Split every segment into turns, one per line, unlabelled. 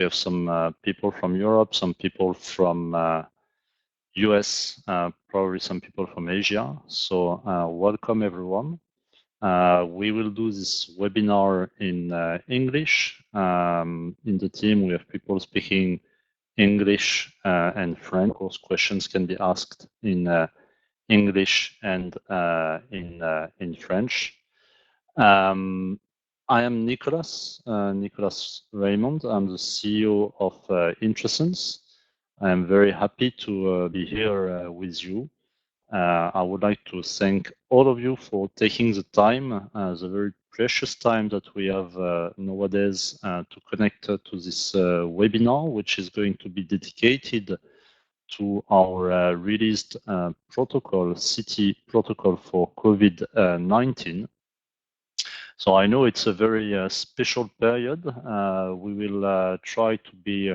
We have some people from Europe, some people from US, probably some people from Asia. So welcome everyone. We will do this webinar in English. In the team, we have people speaking English and French. Of course, questions can be asked in English and in French. I am Nicolas Raymond. I'm the CEO of Intrasense. I'm very happy to be here with you. I would like to thank all of you for taking the time, the very precious time that we have nowadays to connect to this webinar, which is going to be dedicated to our released protocol, CT protocol for COVID-19. So I know it's a very special period. We will try to be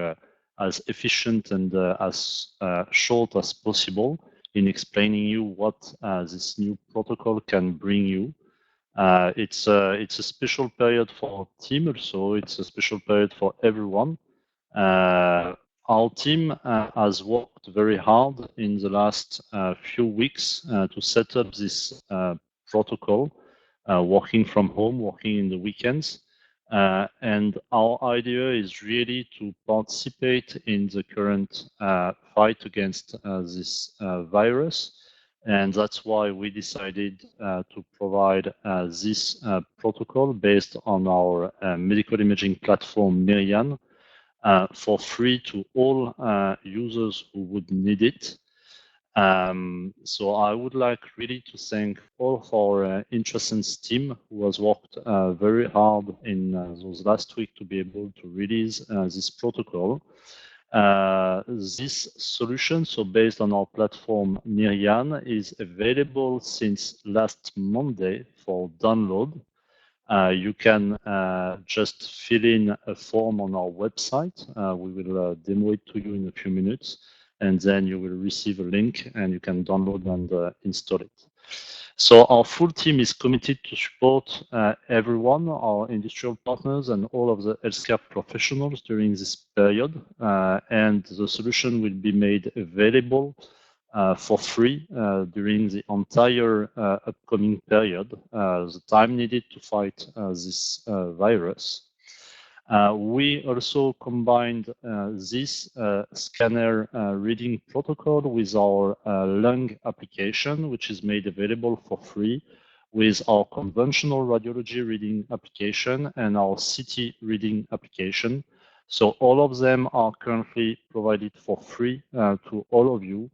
as efficient and as short as possible in explaining you what this new protocol can bring you. It's a special period for our team also. It's a special period for everyone. Our team has worked very hard in the last few weeks to set up this protocol, working from home, working in the weekends. And our idea is really to participate in the current fight against this virus. And that's why we decided to provide this protocol based on our medical imaging platform, Myrian, for free to all users who would need it. So I would like really to thank all of our Intrasense team who has worked very hard in those last week to be able to release this protocol. This solution, so based on our platform Myrian, is available since last Monday for download. You can just fill in a form on our website. We will demo it to you in a few minutes, and then you will receive a link and you can download and install it. So our full team is committed to support everyone, our industrial partners and all of the healthcare professionals during this period. And the solution will be made available for free during the entire upcoming period, the time needed to fight this virus. We also combined this scanner reading protocol with our lung application, which is made available for free, with our conventional radiology reading application and our CT reading application. So all of them are currently provided for free to all of you.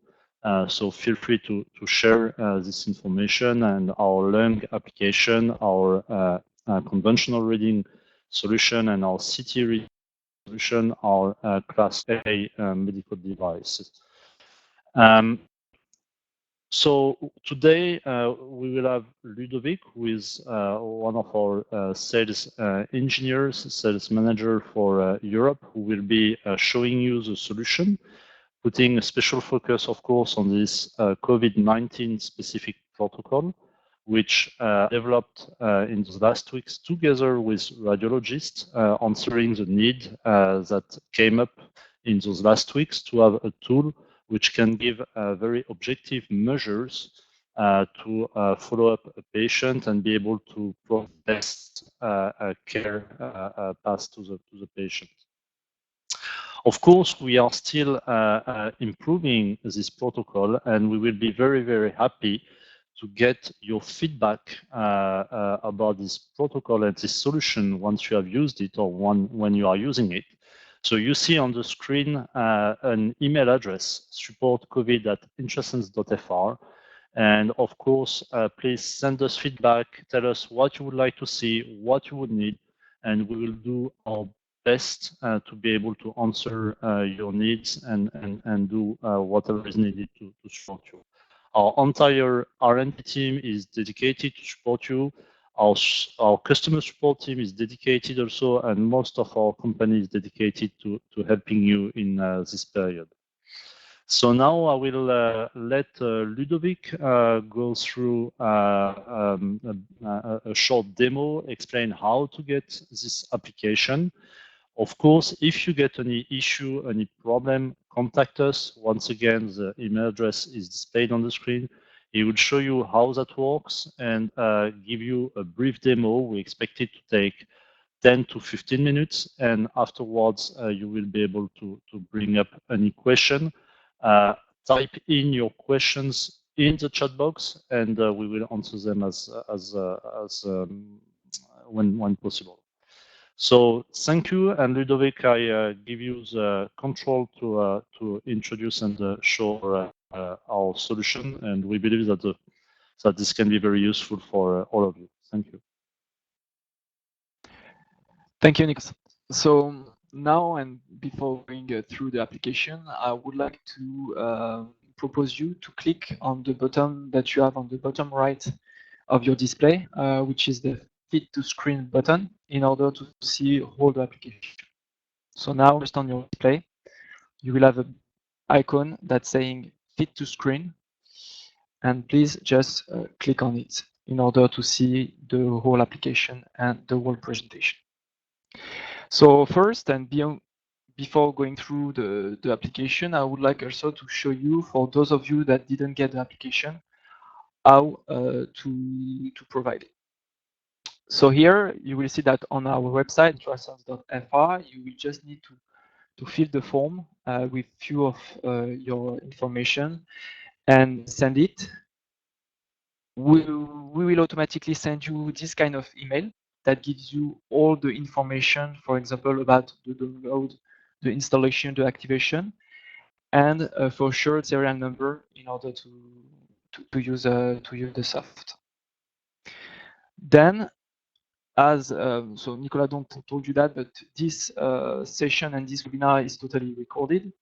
So feel free to share this information, and our lung application, our conventional reading solution and our CT reading solution are Class A medical devices. So today we will have Ludovic, who is one of our sales engineers, sales manager for Europe, who will be showing you the solution, putting a special focus, of course, on this COVID-19 specific protocol, which developed in the last weeks together with radiologists, answering the need that came up in those last weeks to have a tool which can give very objective measures to follow up a patient and be able to provide best care path to the patient. Of course, we are still improving this protocol, and we will be very, very happy to get your feedback about this protocol and this solution once you have used it or when you are using it. So you see on the screen an email address, support@intrasense.fr. And of course, please send us feedback, tell us what you would like to see, what you would need, and we will do our best to be able to answer your needs and do whatever is needed to support you. Our entire R&D team is dedicated to support you. Our customer support team is dedicated also, and most of our company is dedicated to helping you in this period. So now I will let Ludovic go through a short demo, explain how to get this application. Of course, if you get any issue, any problem, contact us. Once again, the email address is displayed on the screen. It will show you how that works and give you a brief demo. We expect it to take 10 to 15 minutes, and afterwards you will be able to bring up any question. Type in your questions in the chat box, and we will answer them when possible. So thank you, and Ludovic, I give you the control to introduce and show our solution, and we believe that this can be very useful for all of you. Thank you.
Thank you, Nicolas. So now, and before going through the application, I would like to propose you to click on the button that you have on the bottom right of your display, which is the Fit to Screen button, in order to see all the application. So now, just on your display, you will have an icon that's saying Fit to Screen, and please just click on it in order to see the whole application and the whole presentation. So first, and before going through the application, I would like also to show you, for those of you that didn't get the application, how to provide it. So here you will see that on our website, ultrasounds.fr, you will just need to fill the form with few of your information and send it. We will automatically send you this kind of email that gives you all the information, for example, about the download, the installation, the activation, and for sure serial number in order to use the soft. Then, as so Nicolas told you that, but this session and this webinar is totally recorded,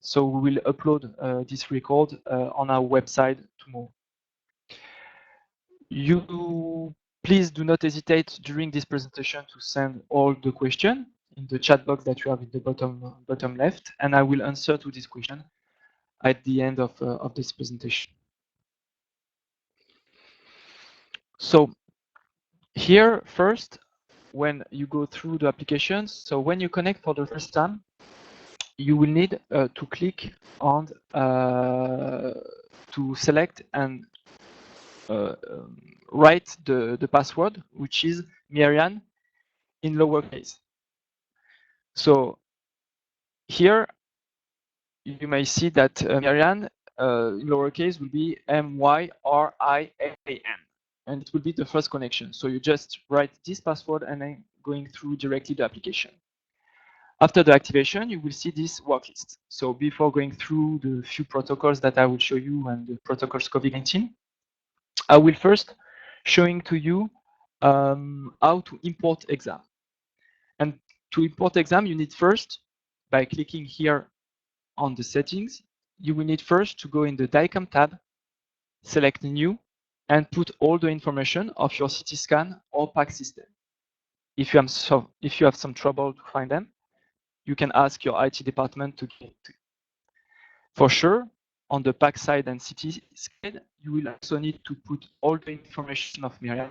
so we will upload this record on our website tomorrow. You please do not hesitate during this presentation to send all the questions in the chat box that you have in the bottom left, and I will answer to this question at the end of this presentation. So here first, when you go through the applications, so when you connect for the first time, you will need to click on to select and write the password, which is Myrian in lowercase. So here you may see that Myrian in lowercase will be M-Y-R-I-A-N, and it will be the first connection. So you just write this password and then going through directly the application. After the activation, you will see this work list. So before going through the few protocols that I will show you and the protocols COVID-19, I will first showing to you how to import exam. And to import exam, you need first, by clicking here on the settings, you will need first to go in the DICOM tab, select new, and put all the information of your CT scan or PACS system. If you have some trouble to find them, you can ask your IT department to get to. For sure, on the PACS side and CT side, you will also need to put all the information of Myrian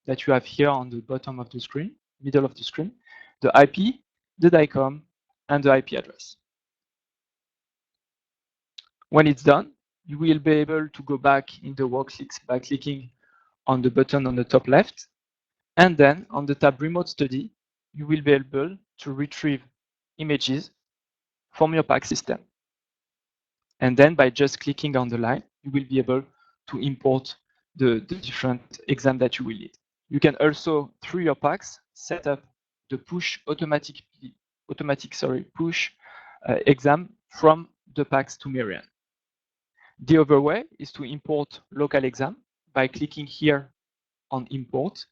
that you have here on the bottom of the screen, middle of the screen, the IP, the DICOM, and the IP address. When it's done, you will be able to go back in the worksheets by clicking on the button on the top left, and then on the tab Remote Study, you will be able to retrieve images from your PACS system. And then by just clicking on the line, you will be able to import the different exam that you will need. You can also, through your PACS, set up the push push exam from the PACS to Myrian. The other way is to import local exam by clicking here on import,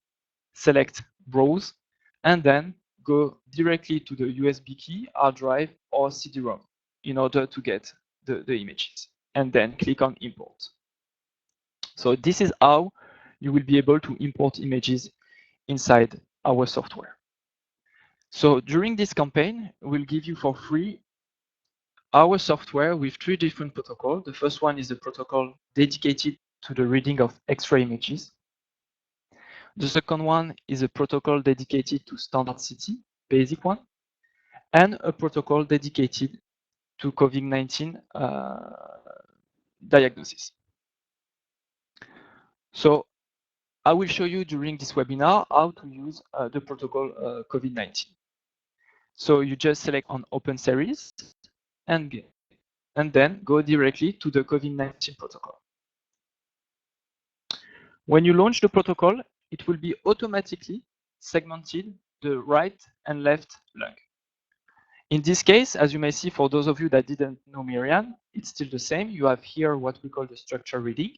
select browse, and then go directly to the USB key, hard drive, or CD-ROM in order to get the images, and then click on import. So this is how you will be able to import images inside our software. So during this campaign, we'll give you for free our software with 3 different protocols. The first one is a protocol dedicated to the reading of X-ray images. The second one is a protocol dedicated to standard CT, basic one. and a protocol dedicated to COVID-19 diagnosis. So I will show you during this webinar how to use the protocol COVID-19. So you just select on Open Series and then go directly to the COVID-19 protocol. When you launch the protocol, it will be automatically segmented the right and left lung. In this case, as you may see, for those of you that didn't know Myriad, it's still the same. You have here what we call the structure reading.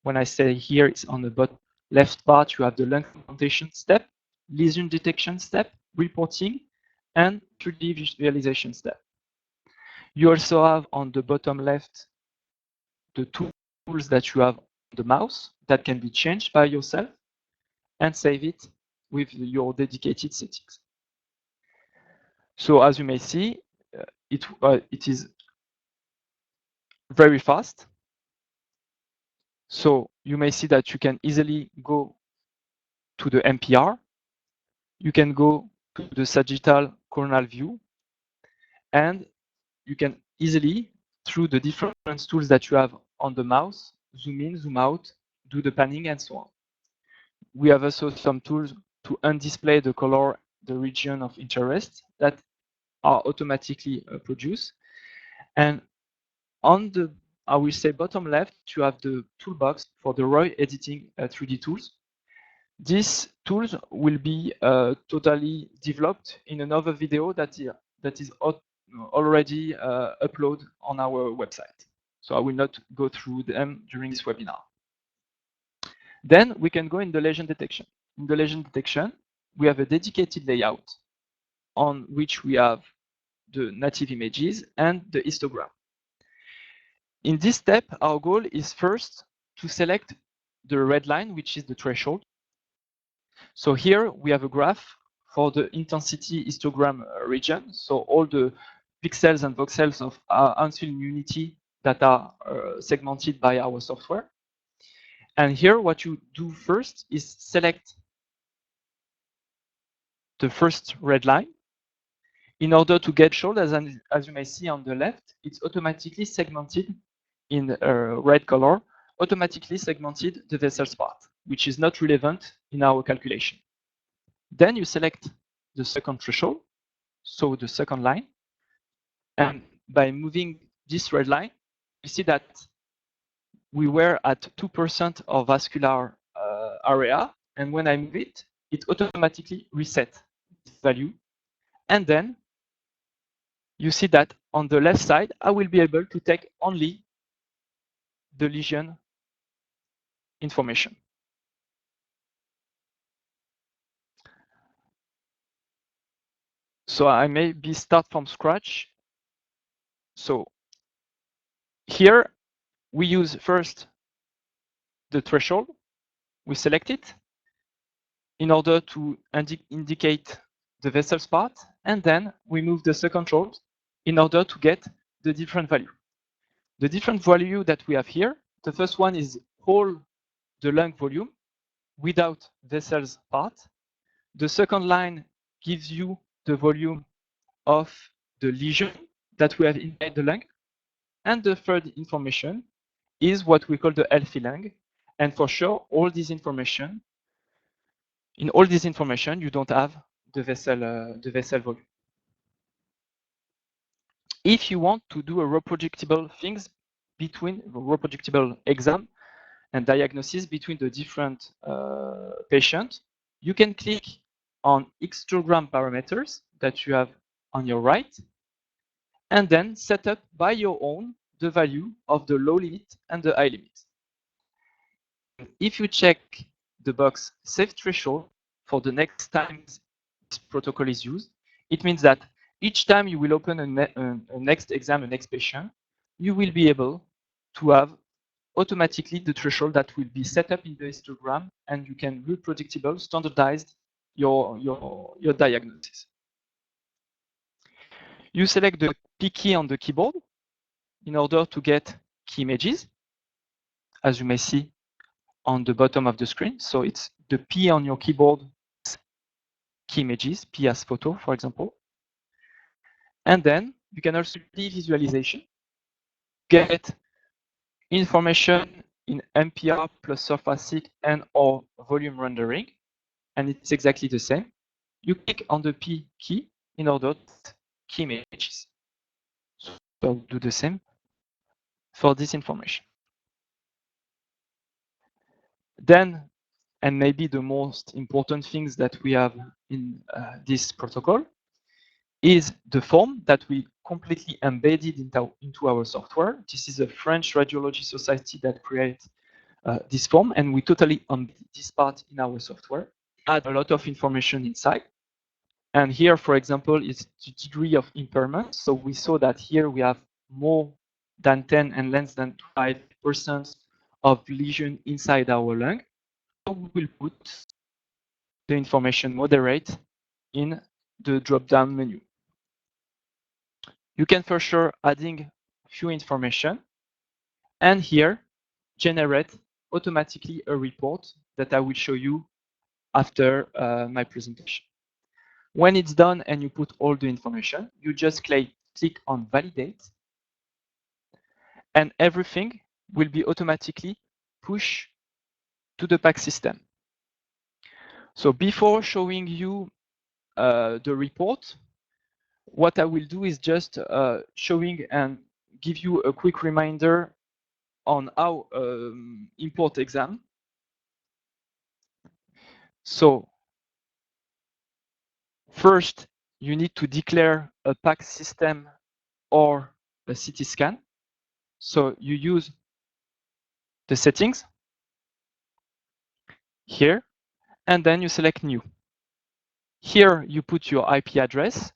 When I say here, it's on the bottom left part, you have the lung segmentation step, lesion detection step, reporting, and 3D visualization step. You also have on the bottom left the tools that you have on the mouse that can be changed by yourself and save it with your dedicated settings. So as you may see, it is very fast. So you may see that you can easily go to the MPR. You can go to the sagittal coronal view, and you can easily, through the different tools that you have on the mouse, zoom in, zoom out, do the panning, and so on. We have also some tools to undisplay the color, the region of interest that are automatically produced. And on the, I will say, bottom left, you have the toolbox for the ROY editing 3D tools. These tools will be totally developed in another video that is already uploaded on our website. So I will not go through them during this webinar. Then we can go in the lesion detection. In the lesion detection, we have a dedicated layout on which we have the native images and the histogram. In this step, our goal is first to select the red line, which is the threshold. So here we have a graph for the intensity histogram region. So all the pixels and voxels of our insulin unity that are segmented by our software. And here what you do first is select the first red line. In order to get shown, as you may see on the left, it's automatically segmented in red color, automatically segmented the vessel's part, which is not relevant in our calculation. Then you select the second threshold, so the second line, and by moving this red line, you see that we were at 2% of vascular area, and when I move it, it automatically resets this value. And then you see that on the left side, I will be able to take only the lesion information. So I maybe start from scratch. So here we use first the threshold. We select it in order to indicate the vessel's part, and then we move the second threshold in order to get the different value. The different value that we have here, the first one is whole the lung volume without vessel's part. The second line gives you the volume of the lesion that we have inside the lung. And the third information is what we call the healthy lung. And for sure, all this information, in all this information, you don't have the vessel volume. If you want to do a reproducible things between reproducible exam and diagnosis between the different patients, you can click on histogram parameters that you have on your right, and then set up by your own the value of the low limit and the high limit. If you check the box save threshold for the next time this protocol is used, it means that each time you will open a next exam, a next patient, you will be able to have automatically the threshold that will be set up in the histogram, and you can reproducible, standardized your diagnosis. You select the P key on the keyboard in order to get key images, as you may see on the bottom of the screen. So it's the P on your keyboard, key images, P as photo, for example. And then you can also do visualization, get information in MPR plus surface and or volume rendering, and it's exactly the same. You click on the P key in order to key images. So I'll do the same for this information. Then, and maybe the most important things that we have in this protocol is the form that we completely embedded into our software. This is a French Radiology Society that creates this form, and we totally embed this part in our software, add a lot of information inside. And here, for example, is the degree of impairment. So we saw that here we have more than 10 and less than 5% of lesion inside our lung. So we will put the information moderate in the drop-down menu. You can for sure adding few information, and here generate automatically a report that I will show you after my presentation. When it's done and you put all the information, you just click on validate, and everything will be automatically pushed to the PACS system. So before showing you the report, what I will do is just showing and give you a quick reminder on how import exam. So first, you need to declare a PACS system or a CT scan. So you use the settings here, and then you select new. Here you put your IP address,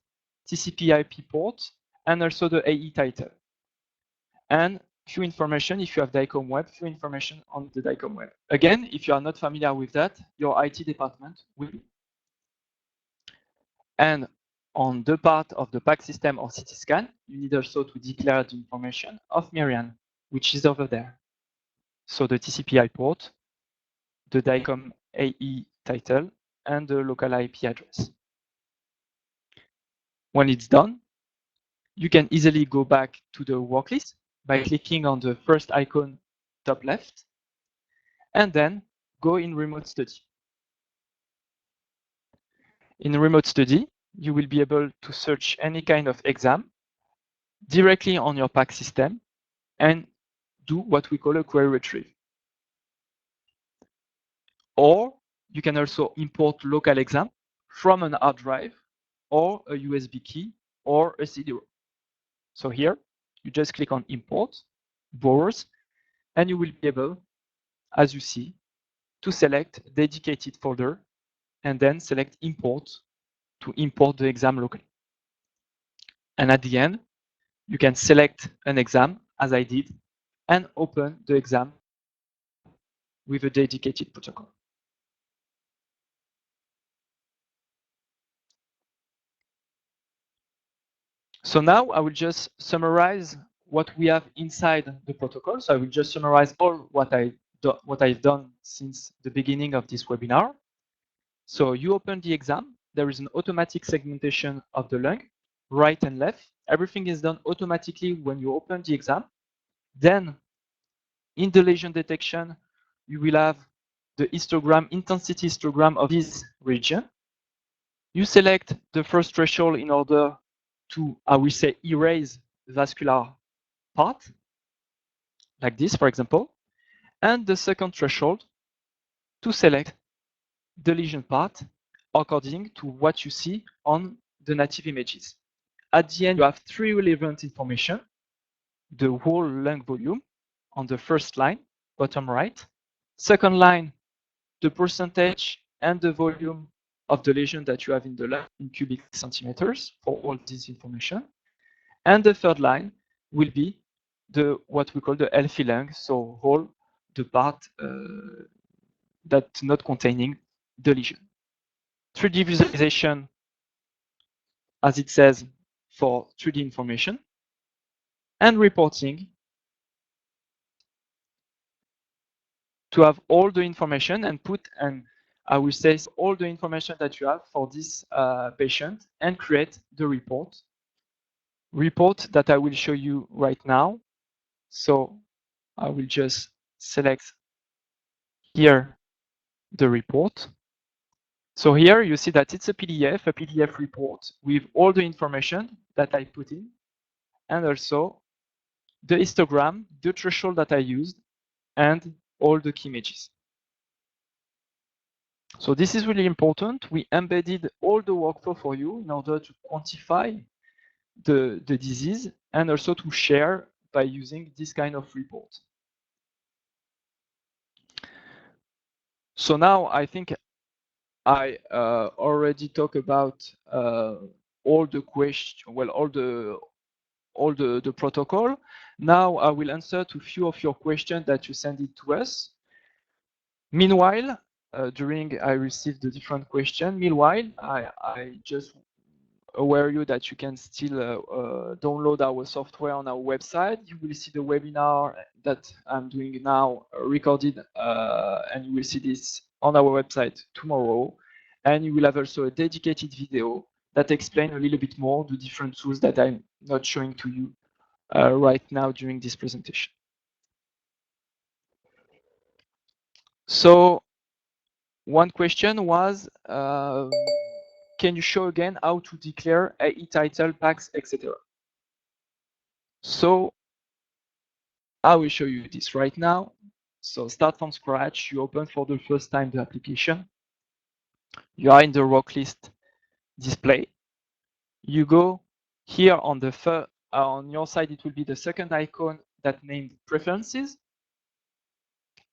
TCP IP port, and also the AE title. And few information if you have DICOM web, few information on the DICOM web. Again, if you are not familiar with that, your IT department will. And on the part of the PACS system or CT scan, you need also to declare the information of Miriam, which is over there. So the TCP IP port, the DICOM AE title, and the local IP address. When it's done, you can easily go back to the work list by clicking on the first icon top left, and then go in remote study. In remote study, you will be able to search any kind of exam directly on your PACS system and do what we call a query retrieve. Or you can also import local exam from an hard drive or a USB key or a CD-ROM. So here, you just click on import, browse, and you will be able, as you see, to select dedicated folder and then select import to import the exam locally. And at the end, you can select an exam, as I did, and open the exam with a dedicated protocol. So now I will just summarize what we have inside the protocol. So I will just summarize all what I've done since the beginning of this webinar. So you open the exam. There is an automatic segmentation of the lung, right and left. Everything is done automatically when you open the exam. Then in the lesion detection, you will have the histogram, intensity histogram of this region. You select the first threshold in order to, I will say, erase vascular part, like this, for example, and the second threshold to select the lesion part according to what you see on the native images. At the end, you have three relevant information: the whole lung volume on the first line, bottom right. Second line, the percentage and the volume of the lesion that you have in the lung in cubic centimeters for all this information. And the third line will be what we call the healthy lung, so all the part that's not containing the lesion. 3D visualization, as it says, for 3D information, and reporting to have all the information and put, and I will say, all the information that you have for this patient and create the report report that I will show you right now. So I will just select here the report. So here you see that it's a PDF report with all the information that I put in, and also the histogram, the threshold that I used, and all the key images. So this is really important. We embedded all the workflow for you in order to quantify the disease and also to share by using this kind of report. So now I think I already talked about all the question, well, all the protocol. Now I will answer to a few of your questions that you sent it to us. Meanwhile, during I received the different question. Meanwhile, I just aware you that you can still download our software on our website. You will see the webinar that I'm doing now recorded, and you will see this on our website tomorrow. And you will have also a dedicated video that explains a little bit more the different tools that I'm not showing to you right now during this presentation. So one question was, can you show again how to declare AE title, PACS, etc.? So I will show you this right now. So start from scratch. You open for the first time the application. You are in the rock list display. You go here on the on your side, it will be the second icon that named Preferences,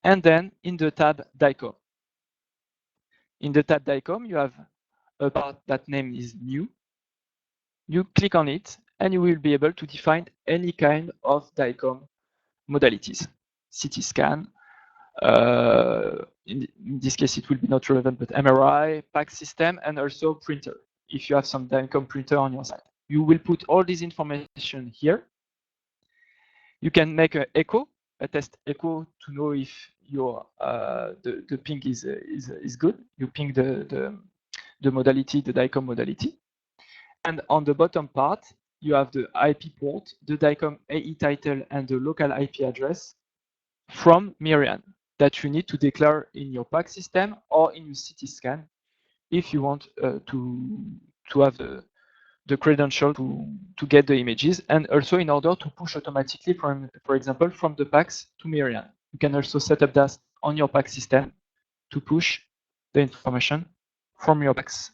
and then in the tab DICOM. In the tab DICOM, you have a part that name is New. You click on it, and you will be able to define any kind of DICOM modalities, CT scan. In this case, it will be not relevant, but MRI, PACS system, and also printer, if you have some DICOM printer on your side. You will put all this information here. You can make an echo, a test echo, to know if your the ping is good. You ping the modality, the DICOM modality. And on the bottom part, you have the IP port, the DICOM AE title, and the local IP address from Miriam that you need to declare in your PACS system or in your CT scan if you want to have the credential to get the images, and also in order to push automatically from, for example, from the PACS to Miriam. You can also set up that on your PACS system to push the information from your PACS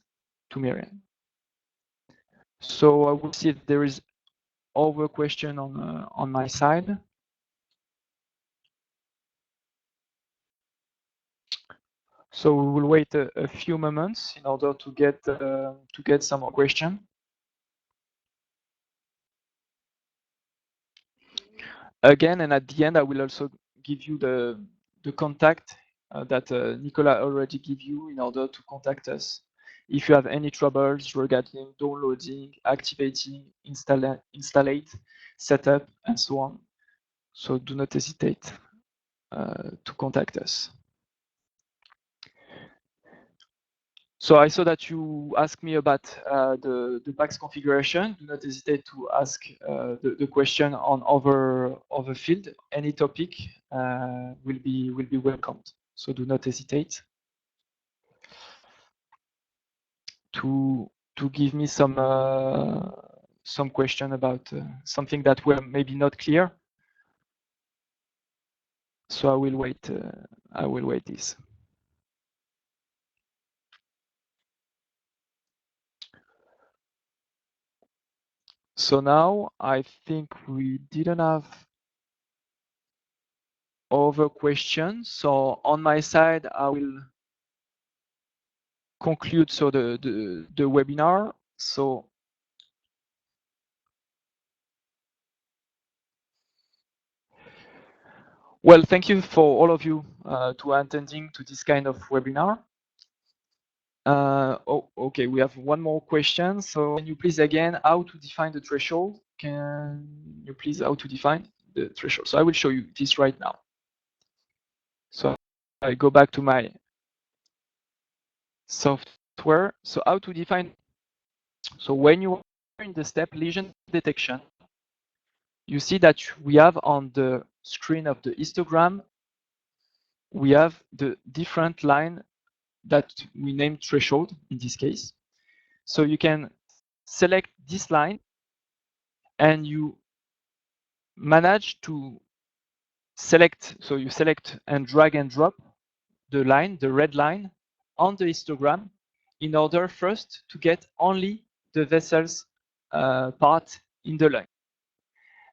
to Miriam. So I will see if there is other question on my side. So we will wait a few moments in order to get some more question. Again, and at the end, I will also give you the contact that Nicolas already gave you in order to contact us if you have any troubles regarding downloading, activating, installate, setup, and so on. So do not hesitate to contact us. So I saw that you asked me about the PACS configuration. Do not hesitate to ask the question on other field. Any topic will be welcomed. So do not hesitate to give me some question about something that were maybe not clear. So I will wait. I will wait this. So now I think we didn't have other questions. So on my side, I will conclude so the webinar. So well, thank you for all of you to attending to this kind of webinar. Oh, okay, we have one more question. So can you please again how to define the threshold? Can you please how to define the threshold? So I will show you this right now. So I go back to my software. So how to define? So when you in the step lesion detection, you see that we have on the screen of the histogram, we have the different line that we name threshold in this case. So you can select this line and you manage to select, so you select and drag and drop the line, the red line, on the histogram in order first to get only the vessels part in the lung.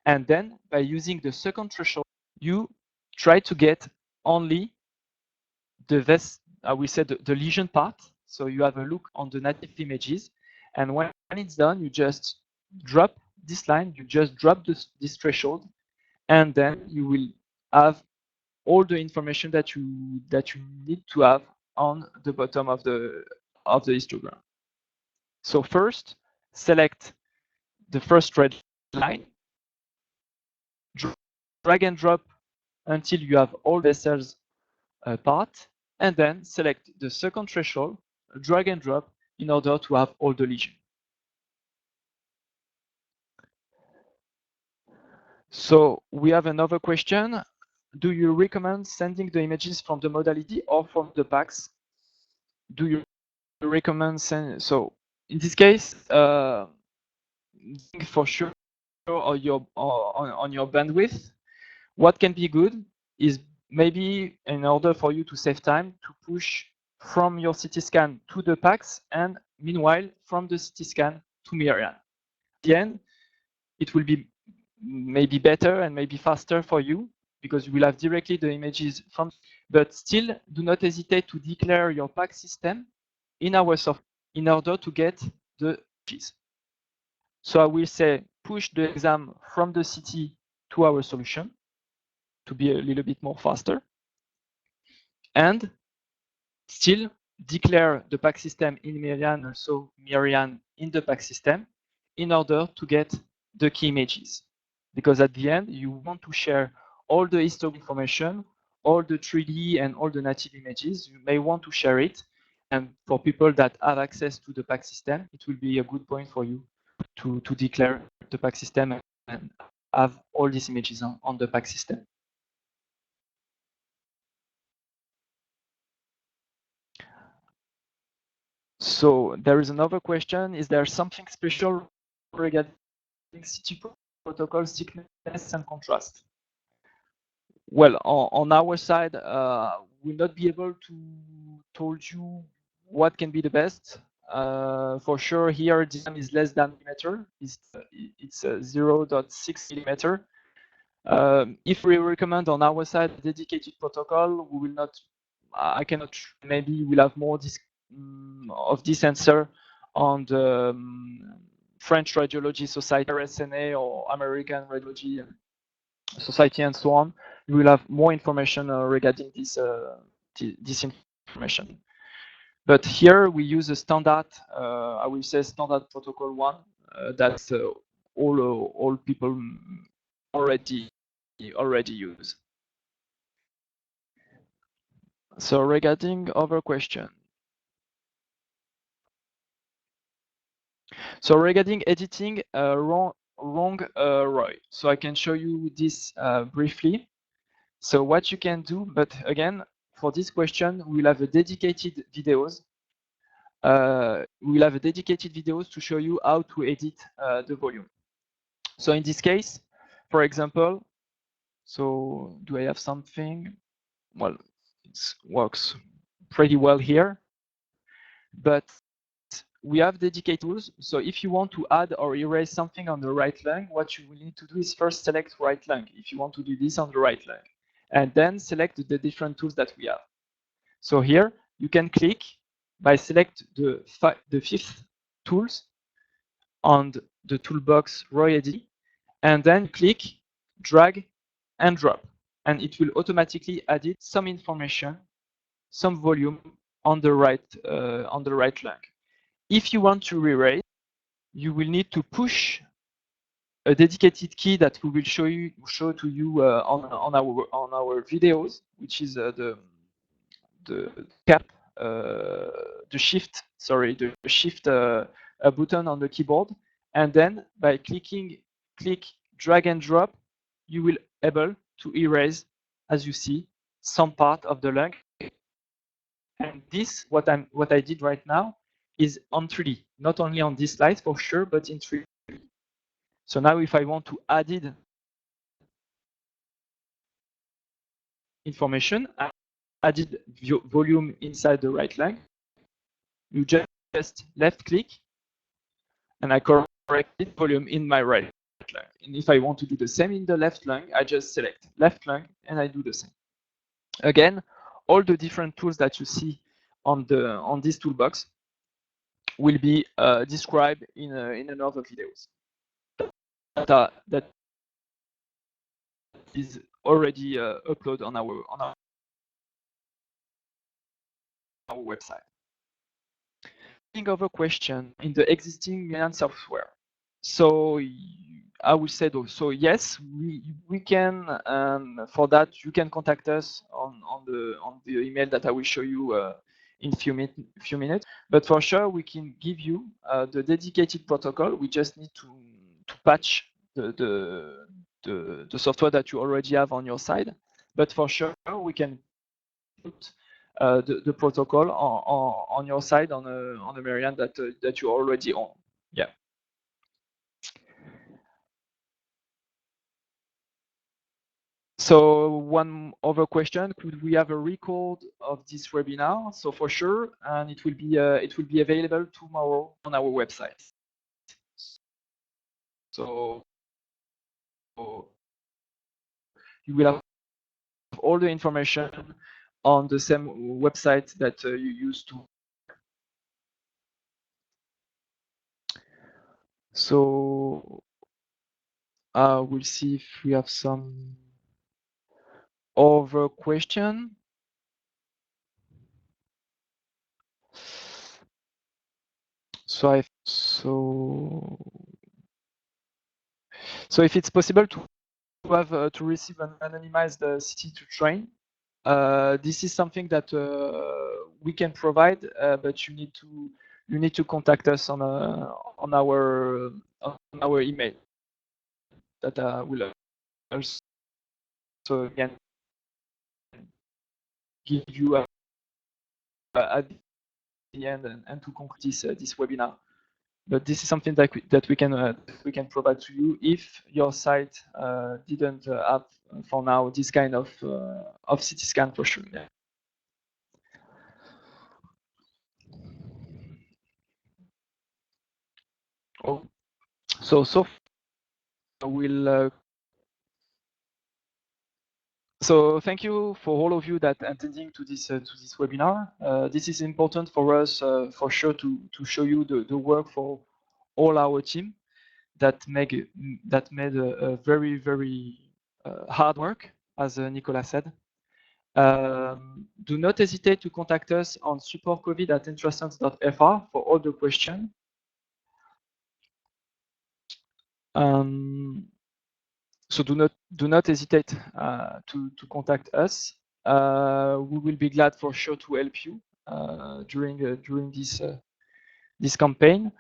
And then by using the second threshold, you try to get only the the lesion part. So you have a look on the native images. And when it's done, you just drop this line, you just drop this threshold, and then you will have all the information that you need to have on the bottom of the histogram. So first, select the first red line, drag and drop until you have all vessels part, and then select the second threshold, drag and drop in order to have all the lesion. So we have another question. Do you recommend sending the images from the modality or from the PACS? Do you recommend send? So in this case, for sure on your bandwidth, what can be good is maybe in order for you to save time to push from your CT scan to the PACS and meanwhile from the CT scan to Miriam. At the end, it will be maybe better and maybe faster for you because you will have directly the images from, but still do not hesitate to declare your PACS system in our software in order to get the images. So I will say push the exam from the CT to our solution to be a little bit more faster, and still declare the PACS system in Miriam, also Miriam in the PACS system in order to get the key images. Because at the end, you want to share all the history information, all the 3D and all the native images. You may want to share it. And for people that have access to the PACS system, it will be a good point for you to declare the PACS system and have all these images on the PACS system. So there is another question. Is there something special regarding CT protocol thickness and contrast? Well, on our side, we'll not be able to tell you what can be the best. For sure, here DSM is less than millimeter. It's 0.6 millimeter. If we recommend on our side a dedicated protocol, we will not. I cannot. Maybe we'll have more of this answer on the French Radiology Society, RSNA, or American Radiology Society, and so on. You will have more information regarding this information. But here we use a standard, I will say standard protocol one that all people already use. So regarding other question. So regarding editing wrong ROI. So I can show you this briefly. So what you can do, but again, for this question, we'll have a dedicated videos. We'll have a dedicated videos to show you how to edit the volume. So in this case, for example, so do I have something? Well, it works pretty well here, but we have dedicated tools. So if you want to add or erase something on the right lung, what you will need to do is first select right lung if you want to do this on the right lung, and then select the different tools that we have. So here you can click by select the fifth tools on the toolbox ROI Edit, and then click drag and drop, and it will automatically edit some information, some volume on the right lung. If you want to erase, you will need to push a dedicated key that we will show to you on our videos, which is the shift button on the keyboard, and then by click, drag and drop, you will able to erase, as you see, some part of the link. And this, what I did right now, is on 3D, not only on this slide for sure, but in 3D. So now if I want to add it information, I added volume inside the right line. You just left click, and I corrected volume in my right line. And if I want to do the same in the left line, I just select left line and I do the same. Again, all the different tools that you see on this toolbox will be described in another videos that is already uploaded on our website. Other question in the existing Merian software. So I will say though, so yes, we can, for that you can contact us on the email that I will show you in few minutes. But for sure we can give you the dedicated protocol. We just need to patch the software that you already have on your side. But for sure we can put the protocol on your side on a Merian that you already own. Yeah. So one other question: could we have a record of this webinar? So for sure, and it will be available tomorrow on our website. So you will have all the information on the same website that you used to. So we'll see if we have some other question. So if it's possible to have to receive an anonymized CT to train, this is something that we can provide, but you need to contact us on our email that will also again give you at the end and to conclude this webinar. But this is something that we can provide to you if your site didn't have for now this kind of CT scan for sure. Yeah. Oh, so we'll. So thank you for all of you that attending to this webinar. This is important for us for sure to show you the work for all our team that made a very hard work, as Nicolas said. Do not hesitate to contact us on supportcovid@intrasense.fr for all the questions. So do not hesitate to contact us. We will be glad for sure to help you during this campaign.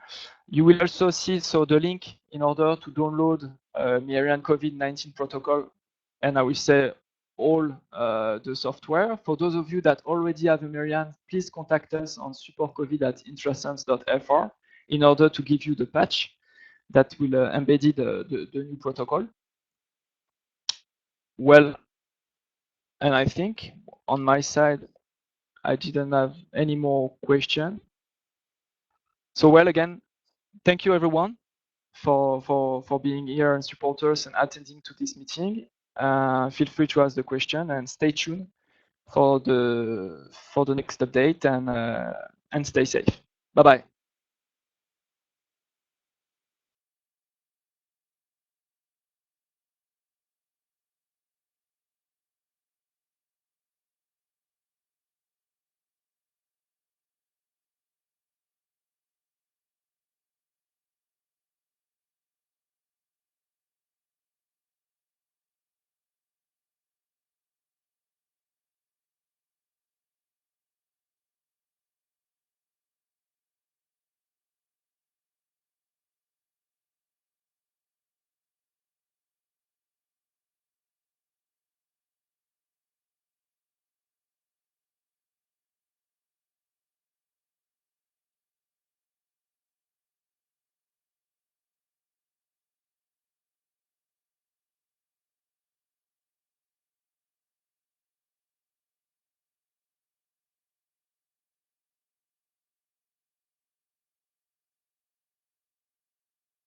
You will also see the link in order to download Merian COVID-19 protocol, and I will say all the software. For those of you that already have a Merian, please contact us on supportcovid@intrasense.fr in order to give you the patch that will embed the new protocol. Well, and I think on my side, I didn't have any more questions. So well, again, thank you everyone for being here and support us and attending to this meeting. Feel free to ask the question and stay tuned for the next update and stay safe. Bye bye.